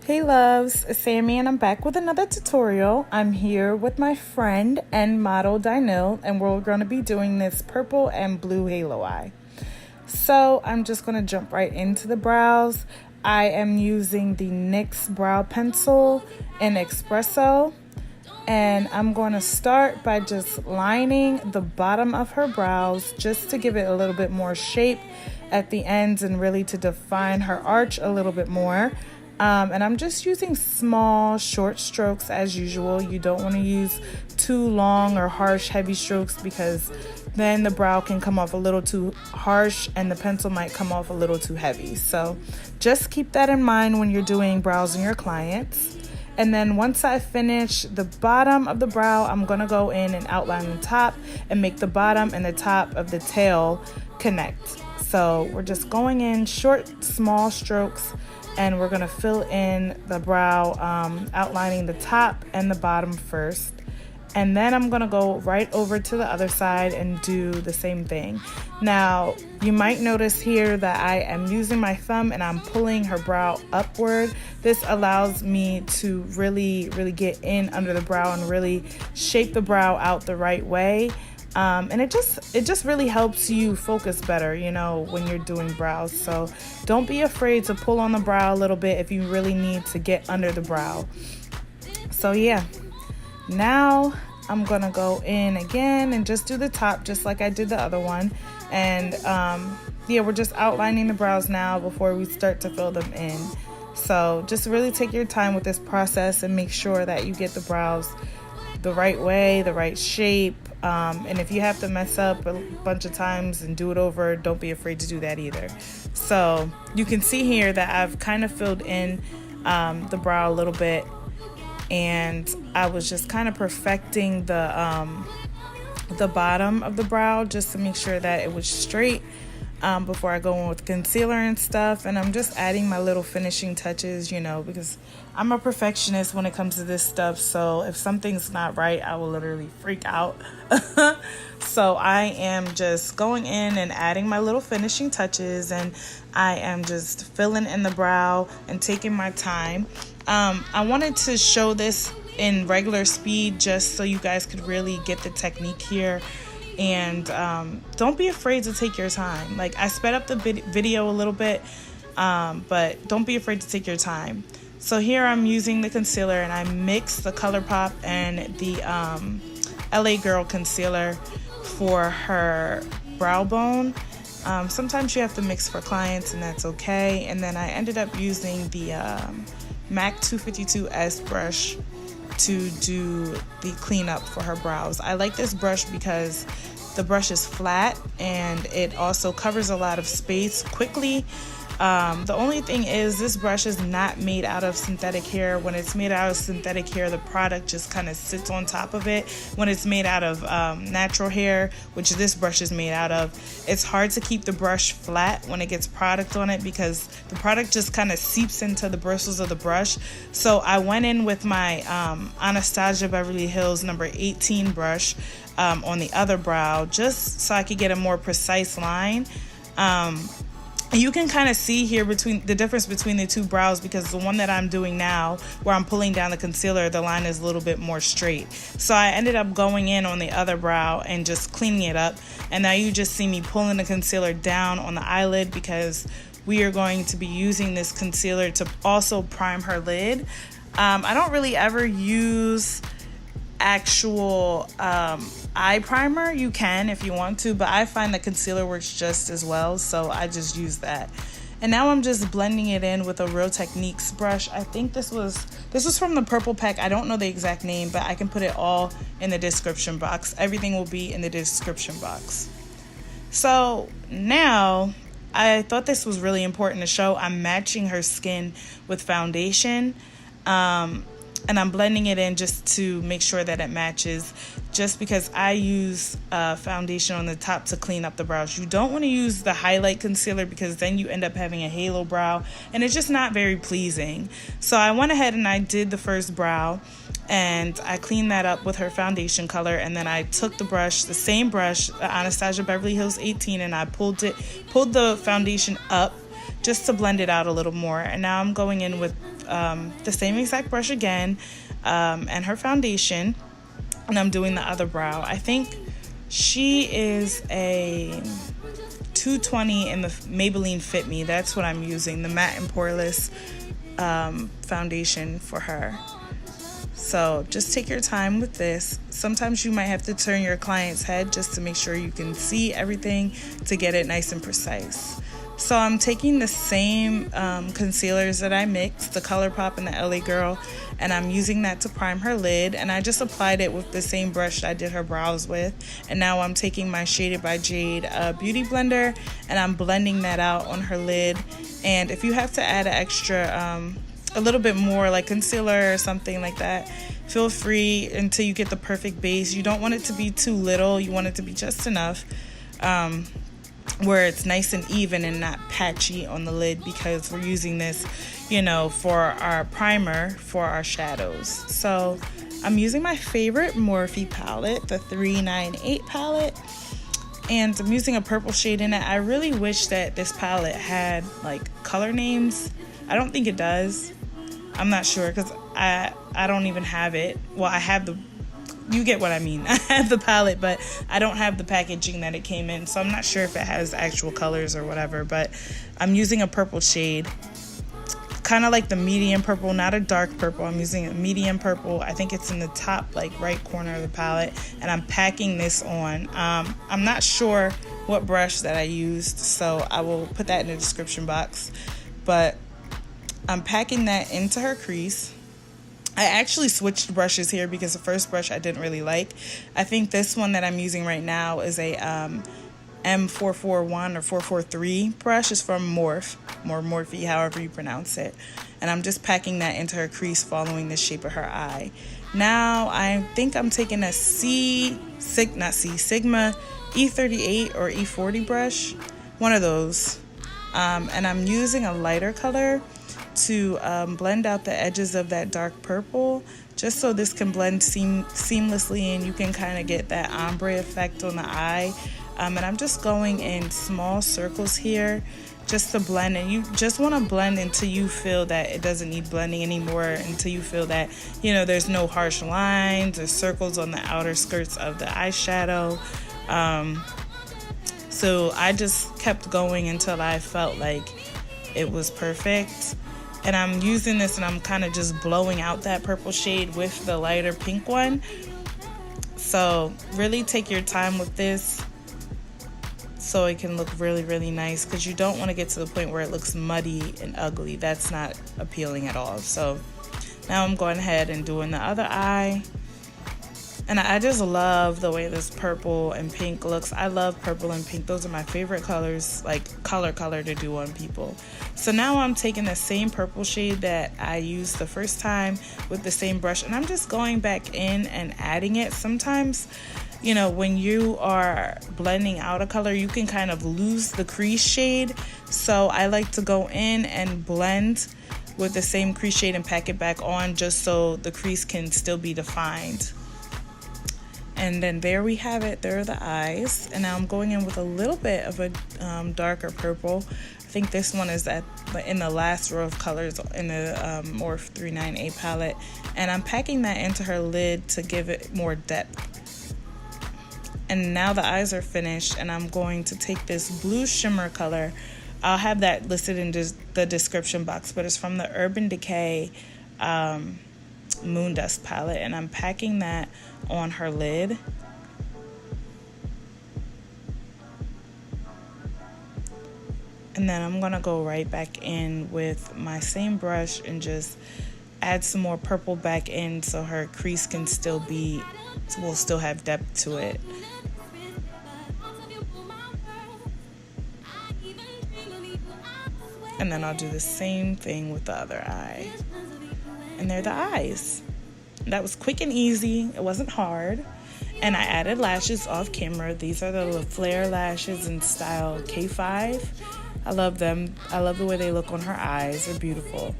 Hey loves, it's Sammy and I'm back with another tutorial. I'm here with my friend and model Dynil, and we're going to be doing this purple and blue halo eye. So I'm just going to jump right into the brows. I am using the NYX brow pencil in Espresso, and I'm going to start by just lining the bottom of her brows just to give it a little bit more shape at the ends and really to define her arch a little bit more. And I'm just using small, short strokes as usual. You don't want to use too long or harsh, heavy strokes because then the brow can come off a little too harsh and the pencil might come off a little too heavy. So just keep that in mind when you're doing brows in your clients. And then once I finish the bottom of the brow, I'm going to go in and outline the top and make the bottom and the top of the tail connect. So we're just going in short, small strokes, and we're going to fill in the brow, outlining the top and the bottom first. And then I'm going to go right over to the other side and do the same thing. Now, you might notice here that I am using my thumb and I'm pulling her brow upward. This allows me to really get in under the brow and really shape the brow out the right way. And it just really helps you focus better, you know, when you're doing brows. So don't be afraid to pull on the brow a little bit if you really need to get under the brow. So yeah, now I'm gonna go in again and just do the top just like I did the other one. And yeah, we're just outlining the brows now before we start to fill them in. So just really take your time with this process and make sure that you get the brows the right way, the right shape. And if you have to mess up a bunch of times and do it over, don't be afraid to do that either. So you can see here that I've kind of filled in the brow a little bit, and I was just kind of perfecting the bottom of the brow just to make sure that it was straight before I go in with concealer and stuff. And I'm just adding my little finishing touches, you know, because I'm a perfectionist when it comes to this stuff. So if something's not right, I will literally freak out. So I am just going in and adding my little finishing touches, and I am just filling in the brow and taking my time. I wanted to show this in regular speed just so you guys could really get the technique here. And don't be afraid to take your time. Like, I sped up the video a little bit, but don't be afraid to take your time. So here I'm using the concealer, and I mix the Colourpop and the LA Girl concealer for her brow bone. Sometimes you have to mix for clients, and that's okay. And then I ended up using the MAC 252S brush to do the cleanup for her brows. I like this brush because the brush is flat and it also covers a lot of space quickly. The only thing is this brush is not made out of synthetic hair. When it's made out of synthetic hair, the product just kind of sits on top of it. When it's made out of natural hair, which this brush is made out of, it's hard to keep the brush flat when it gets product on it because the product just kind of seeps into the bristles of the brush. So I went in with my Anastasia Beverly Hills number 18 brush on the other brow just so I could get a more precise line. You can kind of see here between the difference between the two brows, because the one that I'm doing now where I'm pulling down the concealer, the line is a little bit more straight. So I ended up going in on the other brow and just cleaning it up. And now you just see me pulling the concealer down on the eyelid because we are going to be using this concealer to also prime her lid. I don't really ever use actual eye primer. You can if you want to, but I find that concealer works just as well, so I just use that. And now I'm just blending it in with a Real Techniques brush. I think this was from the purple pack. I don't know the exact name, but I can put it all in the description box. Everything will be in the description box. So now I thought this was really important to show. I'm matching her skin with foundation. And I'm blending it in just to make sure that it matches, just because I use foundation on the top to clean up the brows. You don't want to use the highlight concealer because then you end up having a halo brow and it's just not very pleasing. So I went ahead and I did the first brow and I cleaned that up with her foundation color, and then I took the brush, the same brush, the Anastasia Beverly Hills 18, and I pulled the foundation up just to blend it out a little more. And now I'm going in with the same exact brush again, and her foundation, and I'm doing the other brow. I think she is a 220 in the Maybelline Fit Me. That's what I'm using, the matte and poreless foundation for her. So just take your time with this. Sometimes you might have to turn your client's head just to make sure you can see everything to get it nice and precise. So I'm taking the same concealers that I mixed, the Colourpop and the LA Girl, and I'm using that to prime her lid. And I just applied it with the same brush I did her brows with. And now I'm taking my Shaded by Jade beauty blender, and I'm blending that out on her lid. And if you have to add an extra, a little bit more like concealer or something like that, feel free until you get the perfect base. You don't want it to be too little. You want it to be just enough where it's nice and even and not patchy on the lid, because we're using this, you know, for our primer for our shadows. So I'm using my favorite Morphe palette, the 398 palette, and I'm using a purple shade in it. I really wish that this palette had like color names. I don't think it does. I'm not sure, because I don't even have it. Well, I have the, you get what I mean. I have the palette, but I don't have the packaging that it came in. So I'm not sure if it has actual colors or whatever, but I'm using a purple shade. Kind of like the medium purple, not a dark purple. I'm using a medium purple. I think it's in the top, like right corner of the palette. And I'm packing this on. I'm not sure what brush that I used, so I will put that in the description box. But I'm packing that into her crease. I actually switched brushes here because the first brush I didn't really like. I think this one that I'm using right now is a M441 or 443 brush. It's from Morphe, however you pronounce it. And I'm just packing that into her crease, following the shape of her eye. Now I think I'm taking a Sigma E38 or E40 brush, one of those. And I'm using a lighter color to blend out the edges of that dark purple, just so this can blend seamlessly and you can kind of get that ombre effect on the eye. And I'm just going in small circles here just to blend, and you just want to blend until you feel that it doesn't need blending anymore, until you feel that, you know, there's no harsh lines or circles on the outer skirts of the eyeshadow. So I just kept going until I felt like it was perfect. And I'm using this and I'm kind of just blowing out that purple shade with the lighter pink one. So really take your time with this so it can look really, really nice, because you don't want to get to the point where it looks muddy and ugly. That's not appealing at all. So now I'm going ahead and doing the other eye. And I just love the way this purple and pink looks. I love purple and pink. Those are my favorite colors, like color to do on people. So now I'm taking the same purple shade that I used the first time with the same brush, and I'm just going back in and adding it. Sometimes, you know, when you are blending out a color, you can kind of lose the crease shade. So I like to go in and blend with the same crease shade and pack it back on, just so the crease can still be defined. And then there we have it. There are the eyes. And now I'm going in with a little bit of a darker purple. I think this one is in the last row of colors in the Morphe 398 palette. And I'm packing that into her lid to give it more depth. And now the eyes are finished, and I'm going to take this blue shimmer color. I'll have that listed in the description box, but it's from the Urban Decay Moon Dust palette, and I'm packing that on her lid. And then I'm gonna go right back in with my same brush and just add some more purple back in so her crease can will still have depth to it. And then I'll do the same thing with the other eye. And they're the eyes. That was quick and easy. It wasn't hard. And I added lashes off camera. These are the Flare lashes in style K5. I love them. I love the way they look on her eyes. They're beautiful.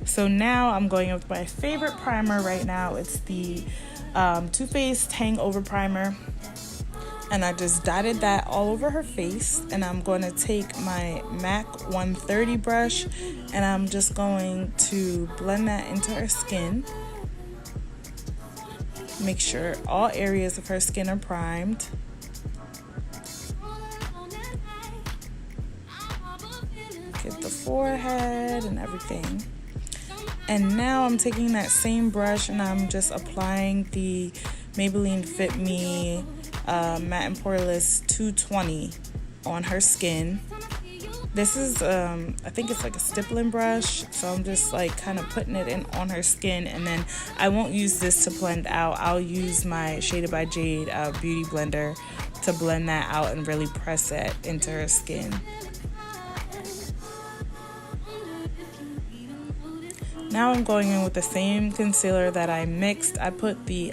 So now I'm going with my favorite primer right now. It's the Too Faced Hangover Primer. And I just dotted that all over her face. And I'm going to take my MAC 130 brush and I'm just going to blend that into her skin. Make sure all areas of her skin are primed. Get the forehead and everything. And now I'm taking that same brush and I'm just applying the Maybelline Fit Me Matte and Poreless 220 on her skin. This is, I think it's like a stippling brush, so I'm just like kind of putting it in on her skin, and then I won't use this to blend out. I'll use my Shaded by Jade beauty blender to blend that out and really press it into her skin. Now I'm going in with the same concealer that I mixed. I put the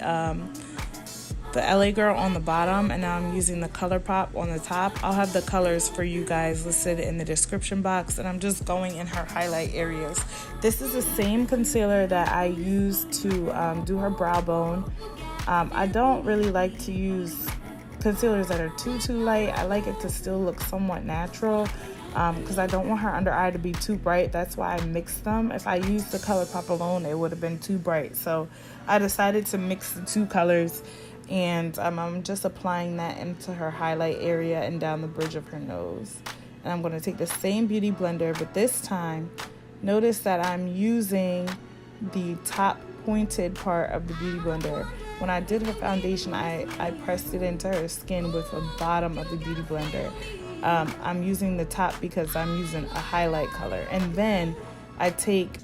LA Girl on the bottom, and now I'm using the Colourpop on the top. I'll have the colors for you guys listed in the description box, and I'm just going in her highlight areas. This is the same concealer that I used to do her brow bone. I don't really like to use concealers that are too light. I like it to still look somewhat natural, because I don't want her under eye to be too bright. That's why I mixed them. If I used the Colourpop alone, it would have been too bright. So I decided to mix the two colors, and I'm just applying that into her highlight area and down the bridge of her nose. And I'm going to take the same beauty blender, but this time, notice that I'm using the top pointed part of the beauty blender. When I did her foundation, I pressed it into her skin with the bottom of the beauty blender. I'm using the top because I'm using a highlight color. And then I take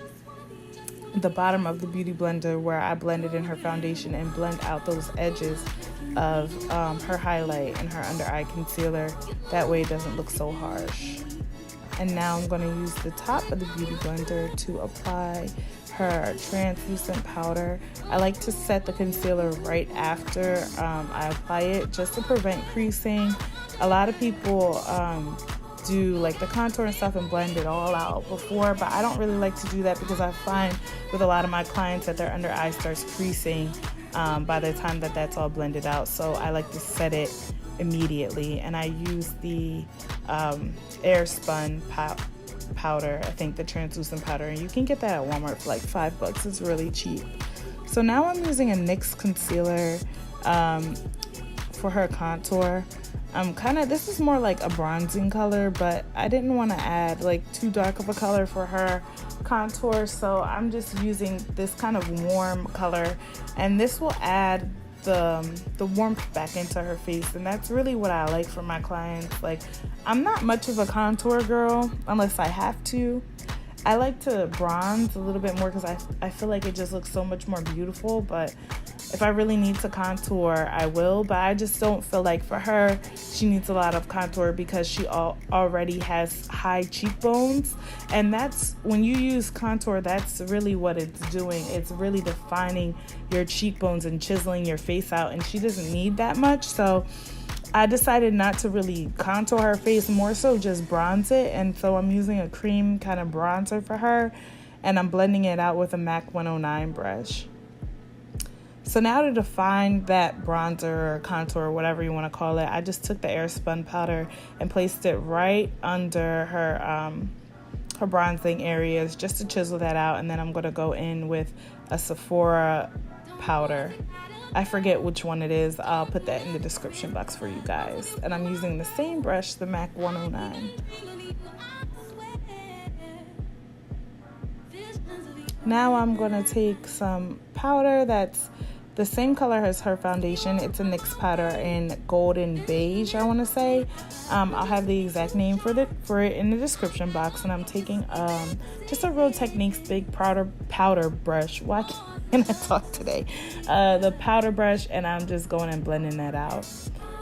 the bottom of the beauty blender where I blended in her foundation and blend out those edges of her highlight and her under eye concealer. That way it doesn't look so harsh. And now I'm going to use the top of the beauty blender to apply her translucent powder. I like to set the concealer right after I apply it, just to prevent creasing. A lot of people do like the contour and stuff and blend it all out before, but I don't really like to do that because I find with a lot of my clients that their under eye starts creasing by the time that that's all blended out. So I like to set it immediately, and I use the air spun powder, I think the translucent powder, and you can get that at Walmart for like $5. It's really cheap. So now I'm using a NYX concealer for her contour. This is more like a bronzing color, but I didn't want to add like too dark of a color for her contour, so I'm just using this kind of warm color, and this will add the warmth back into her face. And that's really what I like for my clients. Like, I'm not much of a contour girl unless I have to. I like to bronze a little bit more because I feel like it just looks so much more beautiful, but if I really need to contour, I will. But I just don't feel like for her, she needs a lot of contour because she already has high cheekbones. And that's, when you use contour, that's really what it's doing. It's really defining your cheekbones and chiseling your face out. And she doesn't need that much. So I decided not to really contour her face, more so just bronze it. And so I'm using a cream kind of bronzer for her, and I'm blending it out with a MAC 109 brush. So now to define that bronzer or contour, or whatever you want to call it, I just took the air spun powder and placed it right under her bronzing areas just to chisel that out. And then I'm going to go in with a Sephora powder. I forget which one it is. I'll put that in the description box for you guys. And I'm using the same brush, the MAC 109. Now I'm going to take some powder that's the same color as her foundation. It's a NYX powder in Golden Beige, I want to say. I'll have the exact name for it in the description box. And I'm taking just a Real Techniques big powder brush. Why can't I talk today? The powder brush, and I'm just going and blending that out.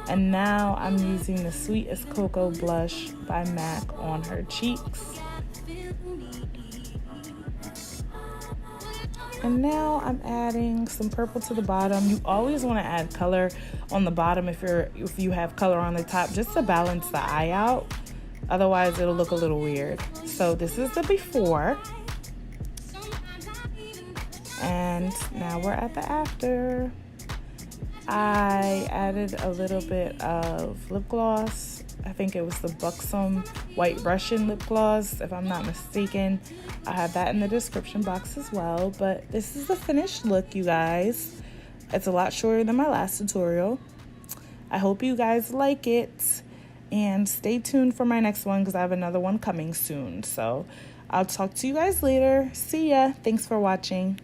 And now I'm using the Sweet as Cocoa blush by MAC on her cheeks. And now I'm adding some purple to the bottom. You always want to add color on the bottom if you have color on the top, just to balance the eye out. Otherwise, it'll look a little weird. So this is the before. And now we're at the after. I added a little bit of lip gloss. I think it was the Buxom White Russian lip gloss, if I'm not mistaken. I have that in the description box as well. But this is the finished look, you guys. It's a lot shorter than my last tutorial. I hope you guys like it. And stay tuned for my next one because I have another one coming soon. So I'll talk to you guys later. See ya. Thanks for watching.